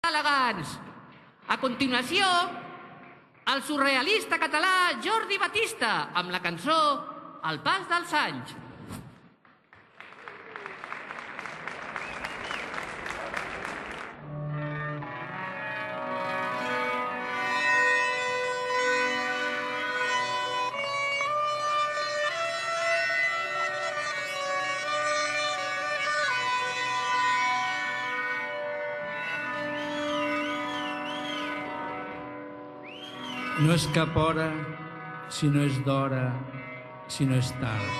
elegants. A continuació, el surrealista català Jordi Batista amb la cançó El pas dels anys. No és cap hora, si no és d'hora, si no és tard.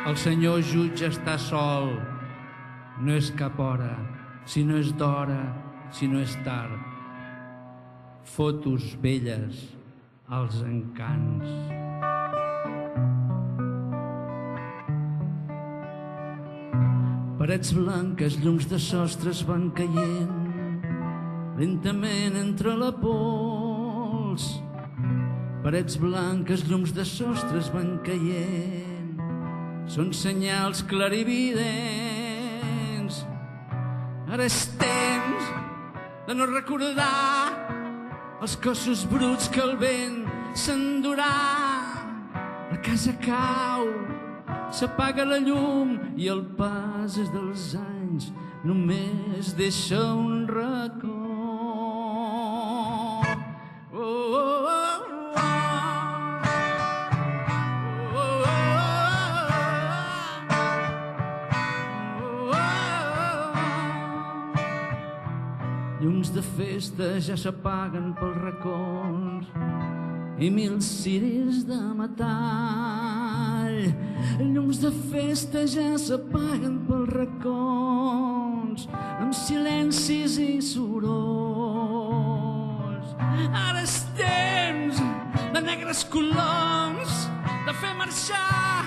El senyor jutge està sol. No és cap hora, si no és d'hora, si no és tard. Fotos velles, als encants. Parets blanques, llums de sostres van caient lentament entre la pols. Parets blanques, llums de sostres van caient. Són senyals clarividents. Ara és temps de no recordar els cossos bruts que el vent s'endurà. La casa cau, s'apaga la llum i el pas dels anys només deixa un record. Llums de festa ja s'apaguen pels racons i mil ciris de metall. Llums de festa ja s'apaguen pels racons amb silencis i sorolls. Ara és temps de negres coloms, de fer marxar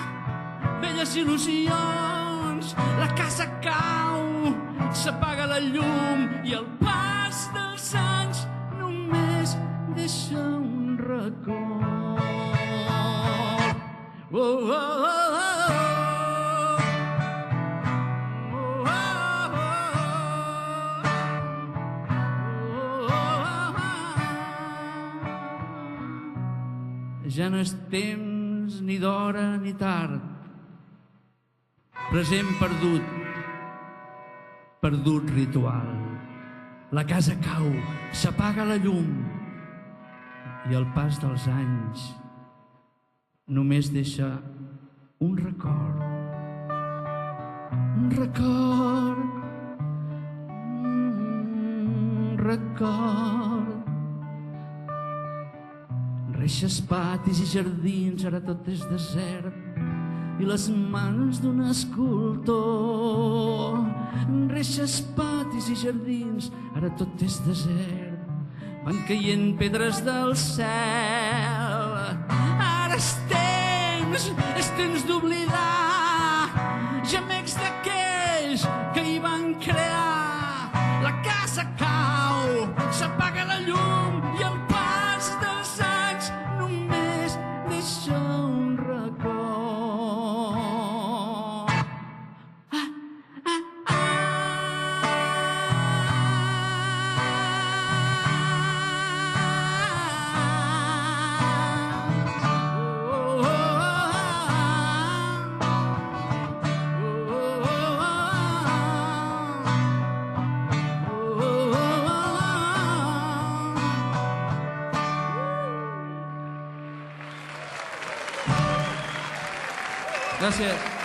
velles il·lusions. La casa cau, s'apaga la llum i el pas dels anys només deixa un record. Oh, oh, oh, oh. Ja no és temps ni d'hora ni tard. Present perdut, perdut ritual. La casa cau, s'apaga la llum i el pas dels anys només deixa un record. Un record, un record. Reixes, patis i jardins, ara tot és desert, i les mans d'un escultor. Reixes, patis i jardins, ara tot és desert, van caient pedres del cel. Ara és temps d'oblidar gemecs d'aquells que hi van crear. La casa cau, s'apaga la llum i el pas dels anys només deixa un record. Gràcies.